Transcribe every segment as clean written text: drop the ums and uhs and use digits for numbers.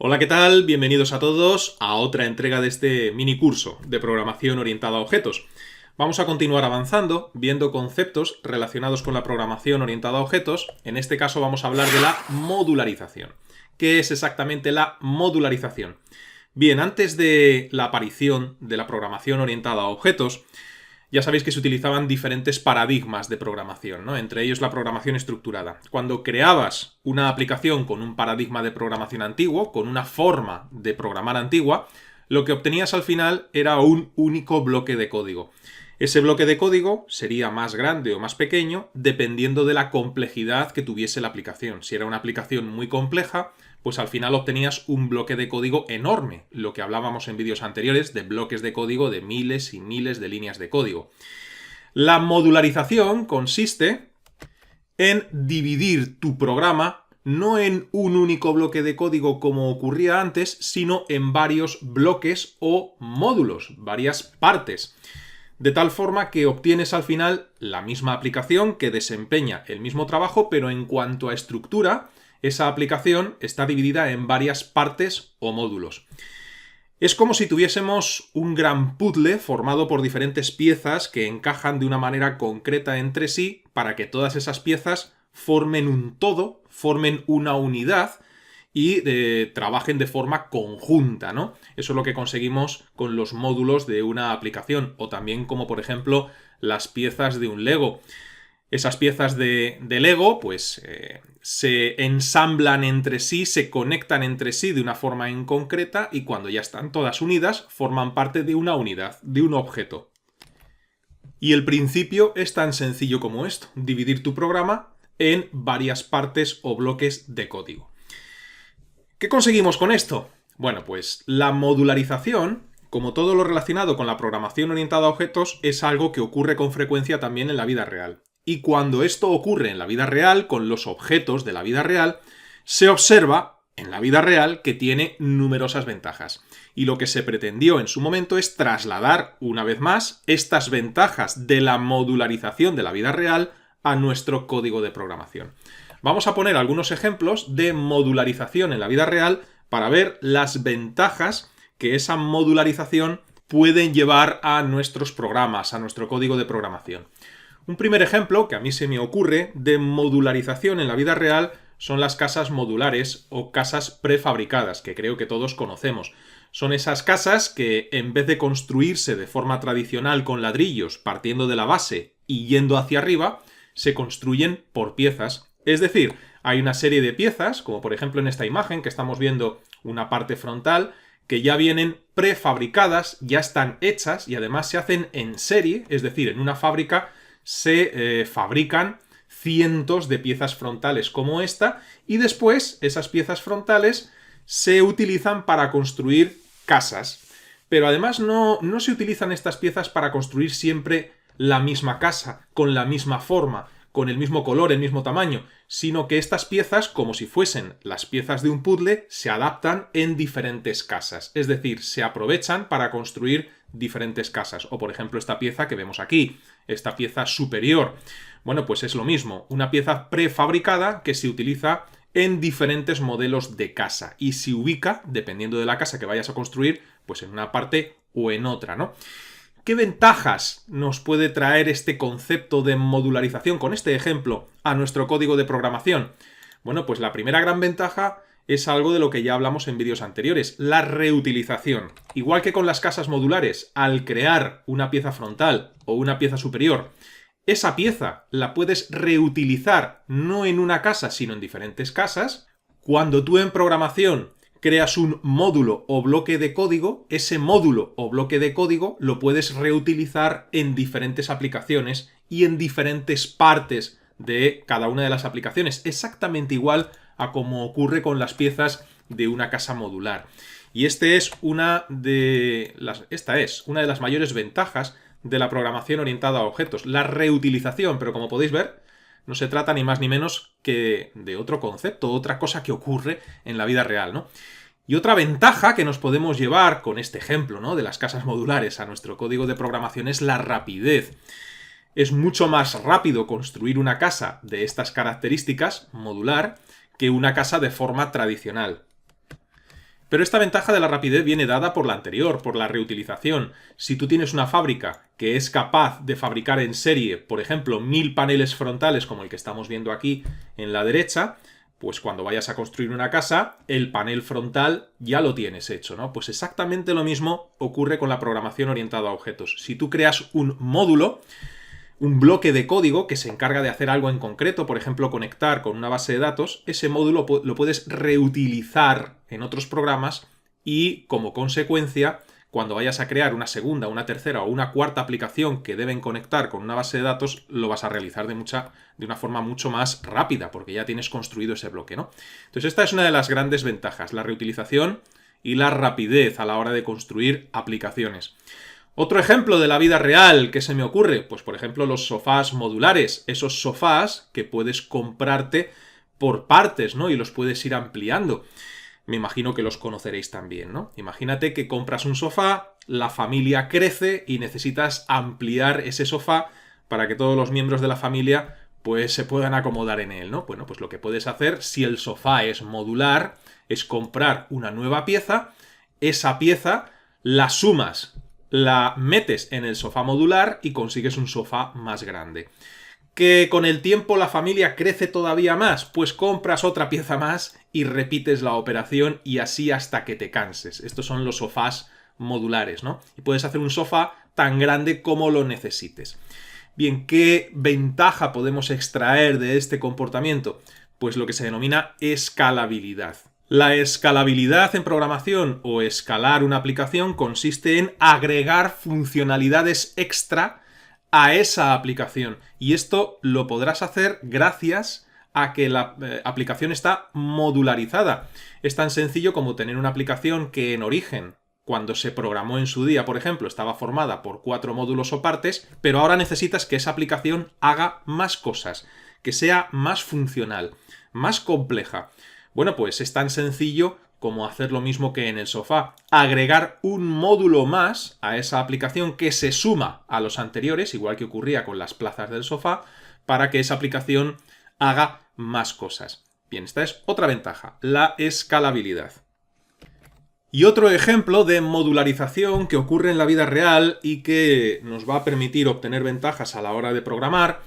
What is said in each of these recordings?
Hola, ¿qué tal? Bienvenidos a todos a otra entrega de este mini curso de programación orientada a objetos. Vamos a continuar avanzando, viendo conceptos relacionados con la programación orientada a objetos. En este caso vamos a hablar de la modularización. ¿Qué es exactamente la modularización? Bien, antes de la aparición de la programación orientada a objetos, ya sabéis que se utilizaban diferentes paradigmas de programación, ¿no? Entre ellos la programación estructurada. Cuando creabas una aplicación con un paradigma de programación antiguo, con una forma de programar antigua, lo que obtenías al final era un único bloque de código. Ese bloque de código sería más grande o más pequeño dependiendo de la complejidad que tuviese la aplicación. Si era una aplicación muy compleja, pues al final obtenías un bloque de código enorme, lo que hablábamos en vídeos anteriores de bloques de código de miles y miles de líneas de código. La modularización consiste en dividir tu programa no en un único bloque de código como ocurría antes, sino en varios bloques o módulos, varias partes. De tal forma que obtienes al final la misma aplicación que desempeña el mismo trabajo, pero en cuanto a estructura, esa aplicación está dividida en varias partes o módulos. Es como si tuviésemos un gran puzzle formado por diferentes piezas que encajan de una manera concreta entre sí para que todas esas piezas formen un todo, formen una unidad y trabajen de forma conjunta, ¿no? Eso es lo que conseguimos con los módulos de una aplicación, o también como por ejemplo las piezas de un Lego. Esas piezas de Lego pues se ensamblan entre sí, se conectan entre sí de una forma en concreta y cuando ya están todas unidas forman parte de una unidad, de un objeto. Y el principio es tan sencillo como esto, dividir tu programa en varias partes o bloques de código. ¿Qué conseguimos con esto? Bueno, pues la modularización, como todo lo relacionado con la programación orientada a objetos, es algo que ocurre con frecuencia también en la vida real. Y cuando esto ocurre en la vida real, con los objetos de la vida real, se observa en la vida real que tiene numerosas ventajas. Y lo que se pretendió en su momento es trasladar, una vez más, estas ventajas de la modularización de la vida real a nuestro código de programación. Vamos a poner algunos ejemplos de modularización en la vida real para ver las ventajas que esa modularización puede llevar a nuestros programas, a nuestro código de programación. Un primer ejemplo que a mí se me ocurre de modularización en la vida real son las casas modulares o casas prefabricadas, que creo que todos conocemos. Son esas casas que en vez de construirse de forma tradicional con ladrillos partiendo de la base y yendo hacia arriba, se construyen por piezas. Es decir, hay una serie de piezas, como por ejemplo en esta imagen que estamos viendo una parte frontal, que ya vienen prefabricadas, ya están hechas y además se hacen en serie, es decir, en una fábrica se fabrican cientos de piezas frontales como esta y después esas piezas frontales se utilizan para construir casas. Pero además no se utilizan estas piezas para construir siempre la misma casa, con la misma forma, con el mismo color, el mismo tamaño, sino que estas piezas, como si fuesen las piezas de un puzzle, se adaptan en diferentes casas. Es decir, se aprovechan para construir diferentes casas. O por ejemplo esta pieza que vemos aquí, esta pieza superior. Bueno, pues es lo mismo, una pieza prefabricada que se utiliza en diferentes modelos de casa y se ubica, dependiendo de la casa que vayas a construir, pues en una parte o en otra, ¿no? ¿Qué ventajas nos puede traer este concepto de modularización con este ejemplo a nuestro código de programación? Bueno, pues la primera gran ventaja es algo de lo que ya hablamos en vídeos anteriores, la reutilización. Igual que con las casas modulares, al crear una pieza frontal o una pieza superior, esa pieza la puedes reutilizar no en una casa, sino en diferentes casas. Cuando tú en programación creas un módulo o bloque de código, ese módulo o bloque de código lo puedes reutilizar en diferentes aplicaciones y en diferentes partes de cada una de las aplicaciones, exactamente igual a como ocurre con las piezas de una casa modular. Y esta es una de las mayores ventajas de la programación orientada a objetos, la reutilización, pero como podéis ver, no se trata ni más ni menos que de otro concepto, otra cosa que ocurre en la vida real, ¿no? Y otra ventaja que nos podemos llevar con este ejemplo, ¿no?, de las casas modulares a nuestro código de programación es la rapidez. Es mucho más rápido construir una casa de estas características, modular, que una casa de forma tradicional. Pero esta ventaja de la rapidez viene dada por la anterior, por la reutilización. Si tú tienes una fábrica que es capaz de fabricar en serie, por ejemplo, 1000 paneles frontales como el que estamos viendo aquí en la derecha, pues cuando vayas a construir una casa, el panel frontal ya lo tienes hecho, ¿no? Pues exactamente lo mismo ocurre con la programación orientada a objetos. Si tú creas un módulo, un bloque de código que se encarga de hacer algo en concreto, por ejemplo, conectar con una base de datos, ese módulo lo puedes reutilizar en otros programas y, como consecuencia, cuando vayas a crear una segunda, una tercera o una cuarta aplicación que deben conectar con una base de datos, lo vas a realizar de una forma mucho más rápida, porque ya tienes construido ese bloque, ¿no? Entonces, esta es una de las grandes ventajas, la reutilización y la rapidez a la hora de construir aplicaciones. Otro ejemplo de la vida real que se me ocurre, pues por ejemplo los sofás modulares, esos sofás que puedes comprarte por partes, ¿no? Y los puedes ir ampliando. Me imagino que los conoceréis también, ¿no? Imagínate que compras un sofá, la familia crece y necesitas ampliar ese sofá para que todos los miembros de la familia pues se puedan acomodar en él, ¿no? Bueno, pues lo que puedes hacer, si el sofá es modular, es comprar una nueva pieza, esa pieza la sumas, la metes en el sofá modular y consigues un sofá más grande. ¿Que con el tiempo la familia crece todavía más? Pues compras otra pieza más y repites la operación y así hasta que te canses. Estos son los sofás modulares, ¿no? Y puedes hacer un sofá tan grande como lo necesites. Bien, ¿qué ventaja podemos extraer de este comportamiento? Pues lo que se denomina escalabilidad. La escalabilidad en programación o escalar una aplicación consiste en agregar funcionalidades extra a esa aplicación. Y esto lo podrás hacer gracias a que la aplicación está modularizada. Es tan sencillo como tener una aplicación que en origen, cuando se programó en su día, por ejemplo, estaba formada por 4 módulos o partes, pero ahora necesitas que esa aplicación haga más cosas, que sea más funcional, más compleja. Bueno, pues es tan sencillo como hacer lo mismo que en el sofá, agregar un módulo más a esa aplicación que se suma a los anteriores, igual que ocurría con las plazas del sofá, para que esa aplicación haga más cosas. Bien, esta es otra ventaja, la escalabilidad. Y otro ejemplo de modularización que ocurre en la vida real y que nos va a permitir obtener ventajas a la hora de programar,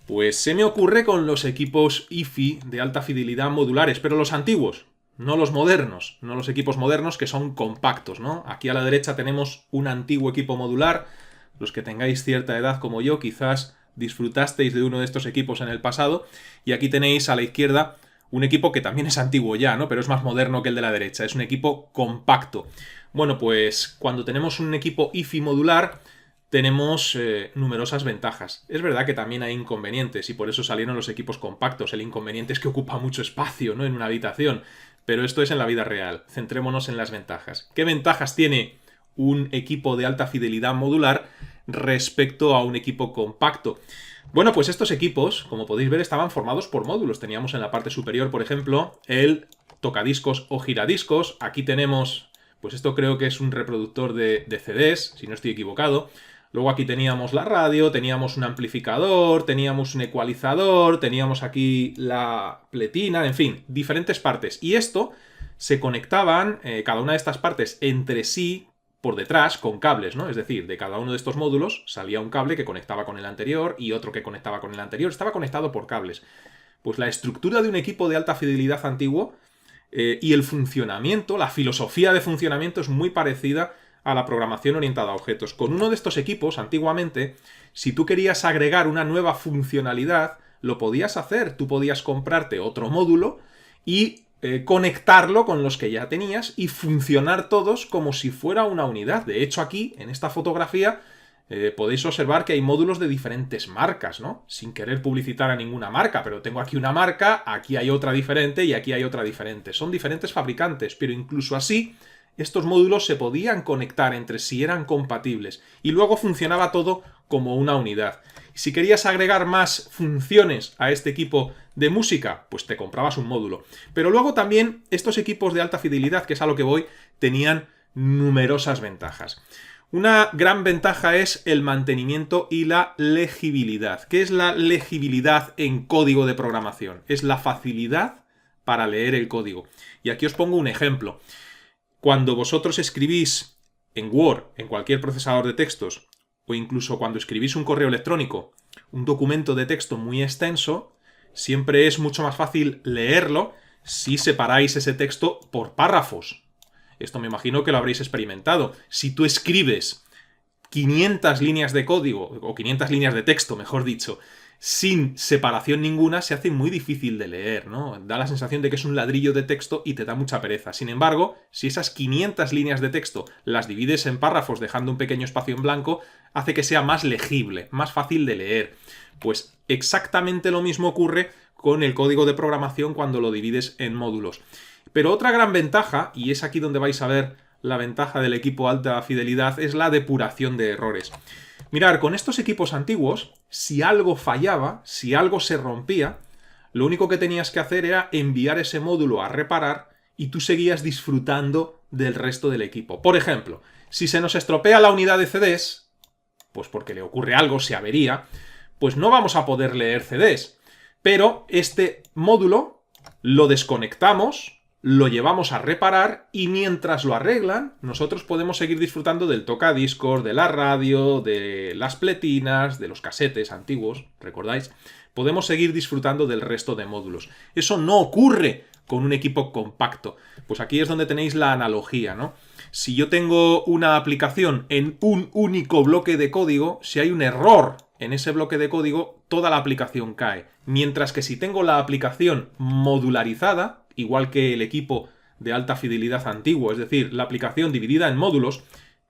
pues se me ocurre con los equipos IFI de alta fidelidad modulares, pero los antiguos, no los modernos, no los equipos modernos que son compactos, ¿no? Aquí a la derecha tenemos un antiguo equipo modular. Los que tengáis cierta edad como yo, quizás disfrutasteis de uno de estos equipos en el pasado. Y aquí tenéis a la izquierda un equipo que también es antiguo ya, ¿no? Pero es más moderno que el de la derecha. Es un equipo compacto. Bueno, pues cuando tenemos un equipo IFI modular, tenemos numerosas ventajas. Es verdad que también hay inconvenientes y por eso salieron los equipos compactos. El inconveniente es que ocupa mucho espacio, ¿no? En una habitación. Pero esto es en la vida real. Centrémonos en las ventajas. ¿Qué ventajas tiene un equipo de alta fidelidad modular respecto a un equipo compacto? Bueno, pues estos equipos, como podéis ver, estaban formados por módulos. Teníamos en la parte superior, por ejemplo, el tocadiscos o giradiscos. Aquí tenemos, pues esto creo que es un reproductor de CDs, si no estoy equivocado. Luego aquí teníamos la radio, teníamos un amplificador, teníamos un ecualizador, teníamos aquí la pletina, en fin, diferentes partes. Y esto se conectaban, cada una de estas partes, entre sí por detrás con cables, ¿no? Es decir, de cada uno de estos módulos salía un cable que conectaba con el anterior y otro que conectaba con el anterior. Estaba conectado por cables. Pues la estructura de un equipo de alta fidelidad antiguo y el funcionamiento, la filosofía de funcionamiento es muy parecida a la programación orientada a objetos. Con uno de estos equipos, antiguamente, si tú querías agregar una nueva funcionalidad, lo podías hacer. Tú podías comprarte otro módulo y conectarlo con los que ya tenías y funcionar todos como si fuera una unidad. De hecho, aquí, en esta fotografía, podéis observar que hay módulos de diferentes marcas, ¿no? Sin querer publicitar a ninguna marca, pero tengo aquí una marca, aquí hay otra diferente y aquí hay otra diferente. Son diferentes fabricantes, pero incluso así estos módulos se podían conectar entre sí, eran compatibles y luego funcionaba todo como una unidad. Si querías agregar más funciones a este equipo de música, pues te comprabas un módulo. Pero luego también estos equipos de alta fidelidad, que es a lo que voy, tenían numerosas ventajas. Una gran ventaja es el mantenimiento y la legibilidad. ¿Qué es la legibilidad en código de programación? Es la facilidad para leer el código. Y aquí os pongo un ejemplo. Cuando vosotros escribís en Word, en cualquier procesador de textos, o incluso cuando escribís un correo electrónico, un documento de texto muy extenso, siempre es mucho más fácil leerlo si separáis ese texto por párrafos. Esto me imagino que lo habréis experimentado. Si tú escribes 500 líneas de código, o 500 líneas de texto, mejor dicho, sin separación ninguna, se hace muy difícil de leer, ¿no? Da la sensación de que es un ladrillo de texto y te da mucha pereza. Sin embargo, si esas 500 líneas de texto las divides en párrafos dejando un pequeño espacio en blanco, hace que sea más legible, más fácil de leer. Pues exactamente lo mismo ocurre con el código de programación cuando lo divides en módulos. Pero otra gran ventaja, y es aquí donde vais a ver la ventaja del equipo alta fidelidad, es la depuración de errores. Mirad, con estos equipos antiguos, si algo fallaba, si algo se rompía, lo único que tenías que hacer era enviar ese módulo a reparar y tú seguías disfrutando del resto del equipo. Por ejemplo, si se nos estropea la unidad de CDs, pues porque le ocurre algo, se avería, pues no vamos a poder leer CDs. Pero este módulo lo desconectamos, lo llevamos a reparar y mientras lo arreglan, nosotros podemos seguir disfrutando del tocadiscos, de la radio, de las pletinas, de los casetes antiguos, ¿recordáis? Podemos seguir disfrutando del resto de módulos. Eso no ocurre con un equipo compacto. Pues aquí es donde tenéis la analogía, ¿no? Si yo tengo una aplicación en un único bloque de código, si hay un error en ese bloque de código, toda la aplicación cae. Mientras que si tengo la aplicación modularizada, igual que el equipo de alta fidelidad antiguo, es decir, la aplicación dividida en módulos,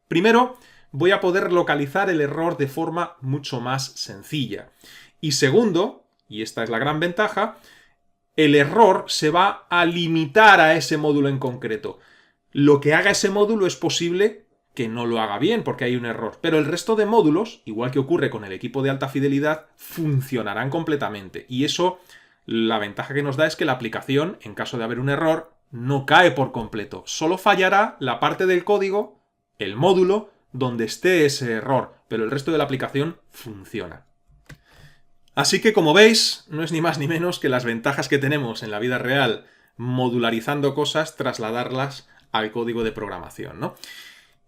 primero voy a poder localizar el error de forma mucho más sencilla. Y segundo, y esta es la gran ventaja, el error se va a limitar a ese módulo en concreto. Lo que haga ese módulo es posible que no lo haga bien porque hay un error, pero el resto de módulos, igual que ocurre con el equipo de alta fidelidad, funcionarán completamente. Y eso, la ventaja que nos da es que la aplicación, en caso de haber un error, no cae por completo. Solo fallará la parte del código, el módulo, donde esté ese error, pero el resto de la aplicación funciona. Así que, como veis, no es ni más ni menos que las ventajas que tenemos en la vida real modularizando cosas, trasladarlas al código de programación, ¿no?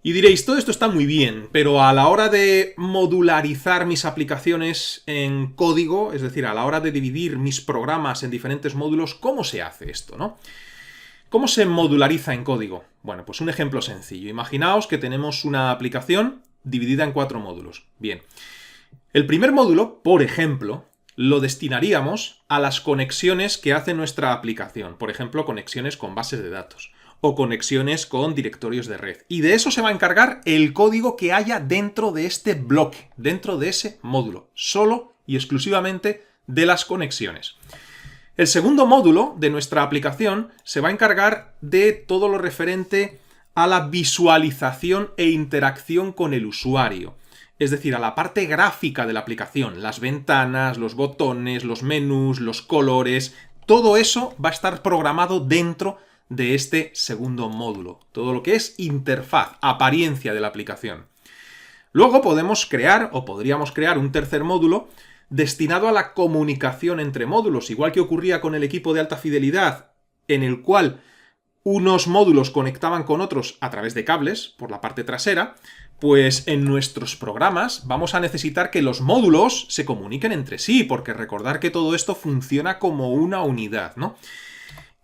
Y diréis, todo esto está muy bien, pero a la hora de modularizar mis aplicaciones en código, es decir, a la hora de dividir mis programas en diferentes módulos, ¿cómo se hace esto, no? ¿Cómo se modulariza en código? Bueno, pues un ejemplo sencillo. Imaginaos que tenemos una aplicación dividida en 4 módulos. Bien. El primer módulo, por ejemplo, lo destinaríamos a las conexiones que hace nuestra aplicación. Por ejemplo, conexiones con bases de datos o conexiones con directorios de red. Y de eso se va a encargar el código que haya dentro de este bloque, dentro de ese módulo, solo y exclusivamente de las conexiones. El segundo módulo de nuestra aplicación se va a encargar de todo lo referente a la visualización e interacción con el usuario. Es decir, a la parte gráfica de la aplicación, las ventanas, los botones, los menús, los colores, todo eso va a estar programado dentro de este segundo módulo. Todo lo que es interfaz, apariencia de la aplicación. Luego podemos crear, o podríamos crear, un tercer módulo destinado a la comunicación entre módulos, igual que ocurría con el equipo de alta fidelidad, en el cual unos módulos conectaban con otros a través de cables por la parte trasera, pues en nuestros programas vamos a necesitar que los módulos se comuniquen entre sí, porque recordar que todo esto funciona como una unidad, ¿no?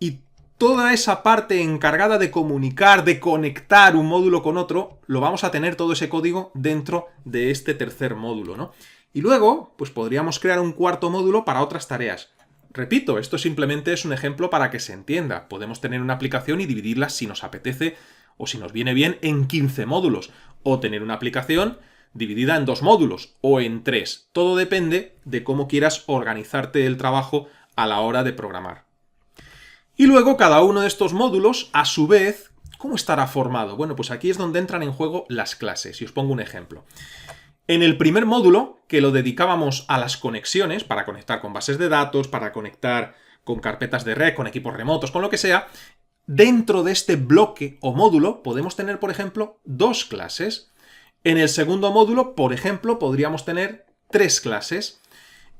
Y toda esa parte encargada de comunicar, de conectar un módulo con otro, lo vamos a tener todo ese código dentro de este tercer módulo, ¿no? Y luego, pues podríamos crear un cuarto módulo para otras tareas. Repito, esto simplemente es un ejemplo para que se entienda. Podemos tener una aplicación y dividirla si nos apetece o si nos viene bien en 15 módulos. O tener una aplicación dividida en 2 módulos o en 3. Todo depende de cómo quieras organizarte el trabajo a la hora de programar. Y luego cada uno de estos módulos, a su vez, ¿cómo estará formado? Bueno, pues aquí es donde entran en juego las clases. Y os pongo un ejemplo. En el primer módulo, que lo dedicábamos a las conexiones, para conectar con bases de datos, para conectar con carpetas de red, con equipos remotos, con lo que sea, dentro de este bloque o módulo podemos tener, por ejemplo, 2 clases. En el segundo módulo, por ejemplo, podríamos tener 3 clases.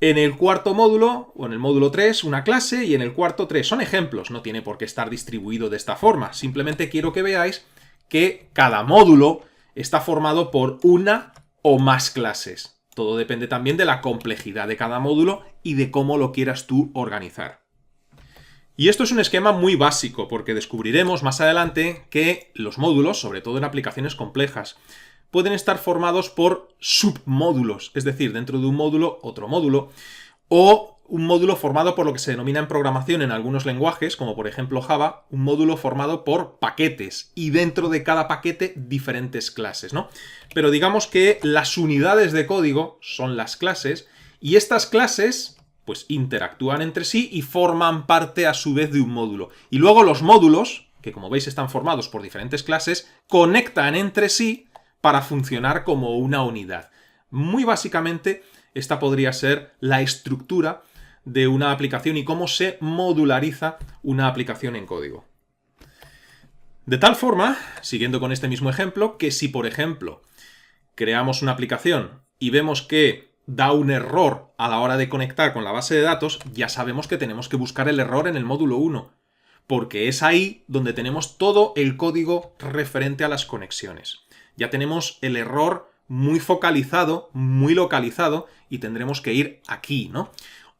En el cuarto módulo, o en el módulo 3, una clase, y en el cuarto 3. Son ejemplos, no tiene por qué estar distribuido de esta forma. Simplemente quiero que veáis que cada módulo está formado por una o más clases. Todo depende también de la complejidad de cada módulo y de cómo lo quieras tú organizar. Y esto es un esquema muy básico, porque descubriremos más adelante que los módulos, sobre todo en aplicaciones complejas, pueden estar formados por submódulos, es decir, dentro de un módulo, otro módulo, o un módulo formado por lo que se denomina en programación en algunos lenguajes, como por ejemplo Java, un módulo formado por paquetes, y dentro de cada paquete diferentes clases, ¿no? Pero digamos que las unidades de código son las clases, y estas clases pues interactúan entre sí y forman parte a su vez de un módulo. Y luego los módulos, que como veis están formados por diferentes clases, conectan entre sí para funcionar como una unidad. Muy básicamente, esta podría ser la estructura de una aplicación y cómo se modulariza una aplicación en código. De tal forma, siguiendo con este mismo ejemplo, que si por ejemplo creamos una aplicación y vemos que da un error a la hora de conectar con la base de datos, ya sabemos que tenemos que buscar el error en el módulo 1, porque es ahí donde tenemos todo el código referente a las conexiones. Ya tenemos el error muy focalizado, muy localizado, y tendremos que ir aquí, ¿no?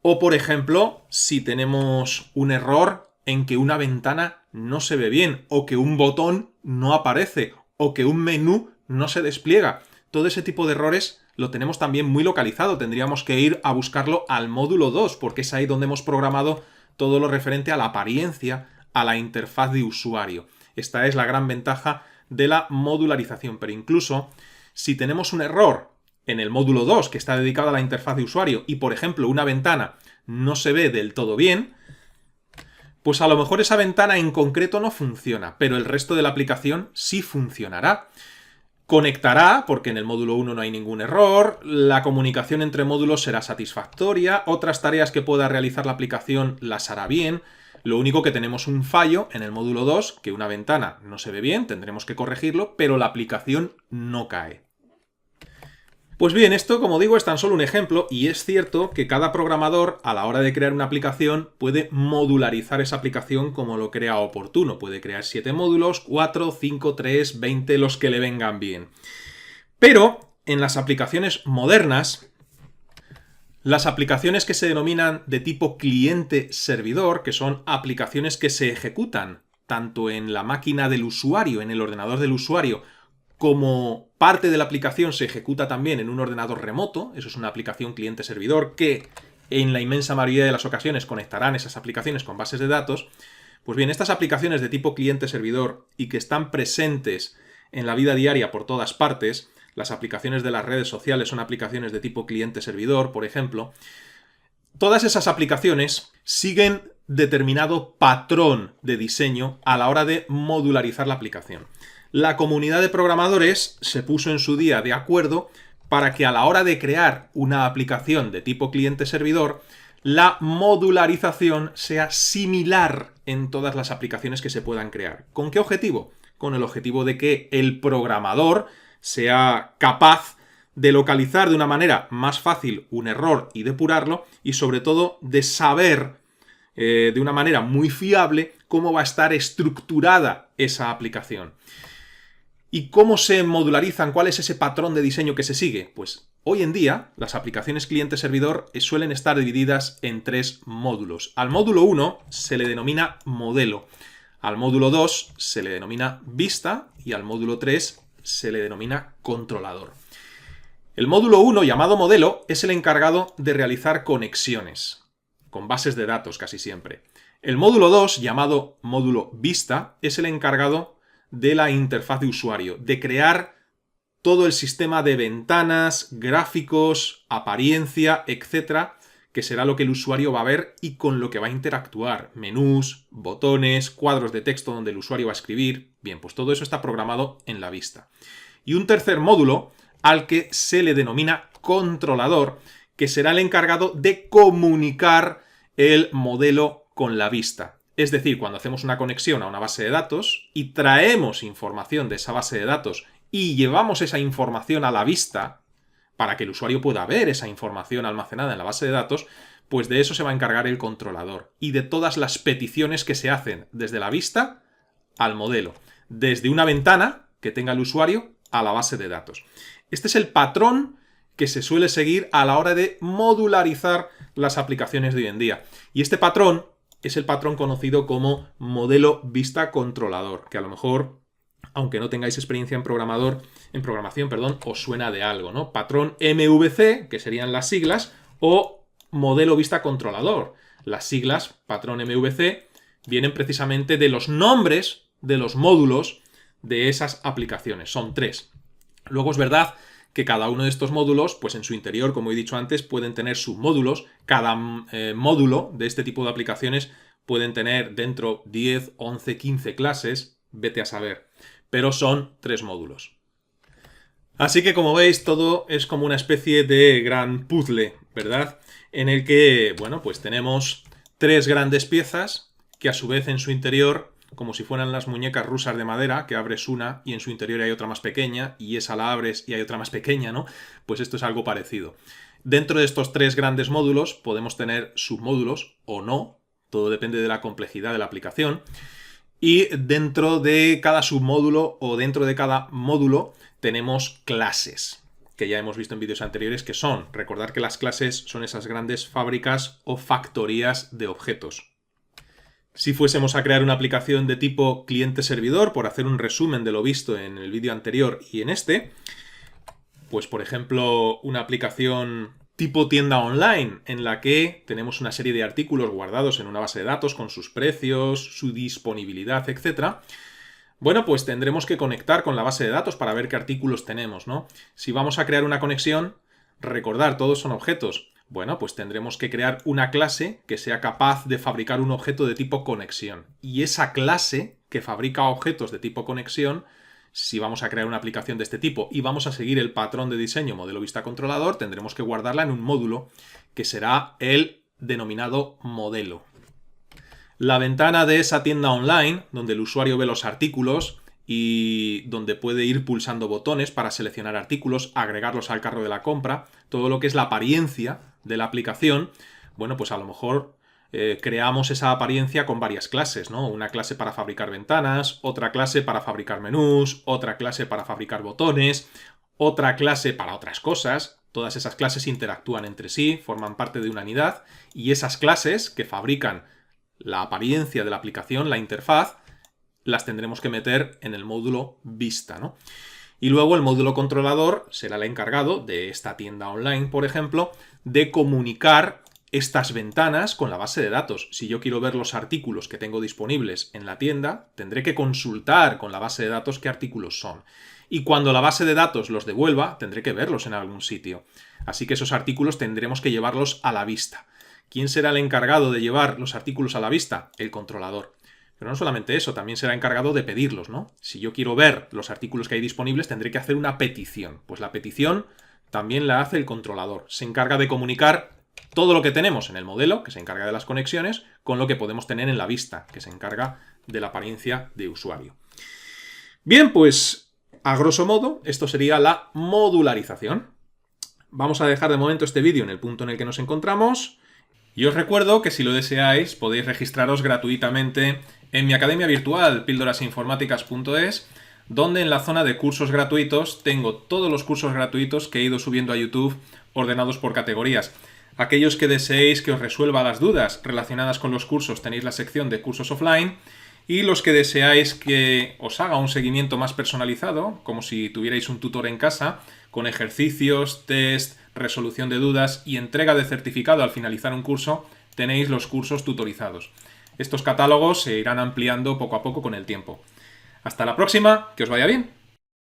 O, por ejemplo, si tenemos un error en que una ventana no se ve bien, o que un botón no aparece, o que un menú no se despliega. Todo ese tipo de errores lo tenemos también muy localizado. Tendríamos que ir a buscarlo al módulo 2, porque es ahí donde hemos programado todo lo referente a la apariencia, a la interfaz de usuario. Esta es la gran ventaja de la modularización, pero incluso si tenemos un error en el módulo 2 que está dedicado a la interfaz de usuario y por ejemplo una ventana no se ve del todo bien, pues a lo mejor esa ventana en concreto no funciona, pero el resto de la aplicación sí funcionará. Conectará, porque en el módulo 1 no hay ningún error, la comunicación entre módulos será satisfactoria, otras tareas que pueda realizar la aplicación las hará bien. Lo único que tenemos un fallo en el módulo 2, que una ventana no se ve bien, tendremos que corregirlo, pero la aplicación no cae. Pues bien, esto, como digo, es tan solo un ejemplo, y es cierto que cada programador, a la hora de crear una aplicación, puede modularizar esa aplicación como lo crea oportuno. Puede crear 7 módulos, 4, 5, 3, 20, los que le vengan bien. Pero en las aplicaciones modernas, las aplicaciones que se denominan de tipo cliente-servidor, que son aplicaciones que se ejecutan tanto en la máquina del usuario, en el ordenador del usuario, como parte de la aplicación se ejecuta también en un ordenador remoto, eso es una aplicación cliente-servidor que en la inmensa mayoría de las ocasiones conectarán esas aplicaciones con bases de datos. Pues bien, estas aplicaciones de tipo cliente-servidor y que están presentes en la vida diaria por todas partes, las aplicaciones de las redes sociales son aplicaciones de tipo cliente-servidor, por ejemplo, todas esas aplicaciones siguen determinado patrón de diseño a la hora de modularizar la aplicación. La comunidad de programadores se puso en su día de acuerdo para que a la hora de crear una aplicación de tipo cliente-servidor, la modularización sea similar en todas las aplicaciones que se puedan crear. ¿Con qué objetivo? Con el objetivo de que el programador sea capaz de localizar de una manera más fácil un error y depurarlo, y sobre todo de saber de una manera muy fiable cómo va a estar estructurada esa aplicación. ¿Y cómo se modularizan? ¿Cuál es ese patrón de diseño que se sigue? Pues hoy en día las aplicaciones cliente-servidor suelen estar divididas en 3 módulos. Al módulo 1 se le denomina modelo, al módulo 2 se le denomina vista y al módulo 3 se le denomina controlador. El módulo 1, llamado modelo, es el encargado de realizar conexiones con bases de datos casi siempre. El módulo 2, llamado módulo vista, es el encargado de la interfaz de usuario, de crear todo el sistema de ventanas, gráficos, apariencia, etcétera, que será lo que el usuario va a ver y con lo que va a interactuar. Menús, botones, cuadros de texto donde el usuario va a escribir. Bien, pues todo eso está programado en la vista. Y un tercer módulo al que se le denomina controlador, que será el encargado de comunicar el modelo con la vista. Es decir, cuando hacemos una conexión a una base de datos y traemos información de esa base de datos y llevamos esa información a la vista, para que el usuario pueda ver esa información almacenada en la base de datos, pues de eso se va a encargar el controlador y de todas las peticiones que se hacen desde la vista al modelo, desde una ventana que tenga el usuario a la base de datos. Este es el patrón que se suele seguir a la hora de modularizar las aplicaciones de hoy en día. Y este patrón es el patrón conocido como modelo vista controlador, que a lo mejor, aunque no tengáis experiencia en programación, os suena de algo, ¿no? Patrón MVC, que serían las siglas, o modelo vista controlador. Las siglas, patrón MVC, vienen precisamente de los nombres de los módulos de esas aplicaciones. Son 3. Luego es verdad que cada uno de estos módulos, pues en su interior, como he dicho antes, pueden tener submódulos. Cada módulo de este tipo de aplicaciones pueden tener dentro 10, 11, 15 clases, vete a saber. Pero son 3 módulos. Así que, como veis, todo es como una especie de gran puzzle, ¿verdad? En el que, bueno, pues tenemos 3 grandes piezas que a su vez en su interior, como si fueran las muñecas rusas de madera, que abres una y en su interior hay otra más pequeña y esa la abres y hay otra más pequeña, ¿no? Pues esto es algo parecido. Dentro de estos 3 grandes módulos podemos tener submódulos o no, todo depende de la complejidad de la aplicación. Y dentro de cada submódulo o dentro de cada módulo tenemos clases, que ya hemos visto en vídeos anteriores que son. Recordad que las clases son esas grandes fábricas o factorías de objetos. Si fuésemos a crear una aplicación de tipo cliente-servidor, por hacer un resumen de lo visto en el vídeo anterior y en este, pues por ejemplo una aplicación tipo tienda online en la que tenemos una serie de artículos guardados en una base de datos con sus precios, su disponibilidad, etc. Bueno, pues tendremos que conectar con la base de datos para ver qué artículos tenemos, ¿no? Si vamos a crear una conexión, recordar, todos son objetos. Bueno, pues tendremos que crear una clase que sea capaz de fabricar un objeto de tipo conexión. Y esa clase que fabrica objetos de tipo conexión, si vamos a crear una aplicación de este tipo y vamos a seguir el patrón de diseño modelo vista controlador, tendremos que guardarla en un módulo que será el denominado modelo. La ventana de esa tienda online, donde el usuario ve los artículos y donde puede ir pulsando botones para seleccionar artículos, agregarlos al carro de la compra, todo lo que es la apariencia de la aplicación, bueno, pues a lo mejor creamos esa apariencia con varias clases, ¿no? Una clase para fabricar ventanas, otra clase para fabricar menús, otra clase para fabricar botones, otra clase para otras cosas. Todas esas clases interactúan entre sí, forman parte de una unidad, y esas clases que fabrican la apariencia de la aplicación, la interfaz, las tendremos que meter en el módulo vista, ¿no? Y luego el módulo controlador será el encargado de esta tienda online, por ejemplo, de comunicar estas ventanas con la base de datos. Si yo quiero ver los artículos que tengo disponibles en la tienda, tendré que consultar con la base de datos qué artículos son. Y cuando la base de datos los devuelva, tendré que verlos en algún sitio. Así que esos artículos tendremos que llevarlos a la vista. ¿Quién será el encargado de llevar los artículos a la vista? El controlador. Pero no solamente eso, también será encargado de pedirlos, ¿no? Si yo quiero ver los artículos que hay disponibles, tendré que hacer una petición. Pues la petición también la hace el controlador. Se encarga de comunicar todo lo que tenemos en el modelo, que se encarga de las conexiones, con lo que podemos tener en la vista, que se encarga de la apariencia de usuario. Bien, pues a grosso modo, esto sería la modularización. Vamos a dejar de momento este vídeo en el punto en el que nos encontramos. Y os recuerdo que si lo deseáis podéis registraros gratuitamente en mi academia virtual píldorasinformáticas.es, donde en la zona de cursos gratuitos tengo todos los cursos gratuitos que he ido subiendo a YouTube ordenados por categorías. Aquellos que deseéis que os resuelva las dudas relacionadas con los cursos tenéis la sección de cursos offline, y los que deseáis que os haga un seguimiento más personalizado, como si tuvierais un tutor en casa, con ejercicios, test, resolución de dudas y entrega de certificado al finalizar un curso, tenéis los cursos tutorizados. Estos catálogos se irán ampliando poco a poco con el tiempo. Hasta la próxima, que os vaya bien.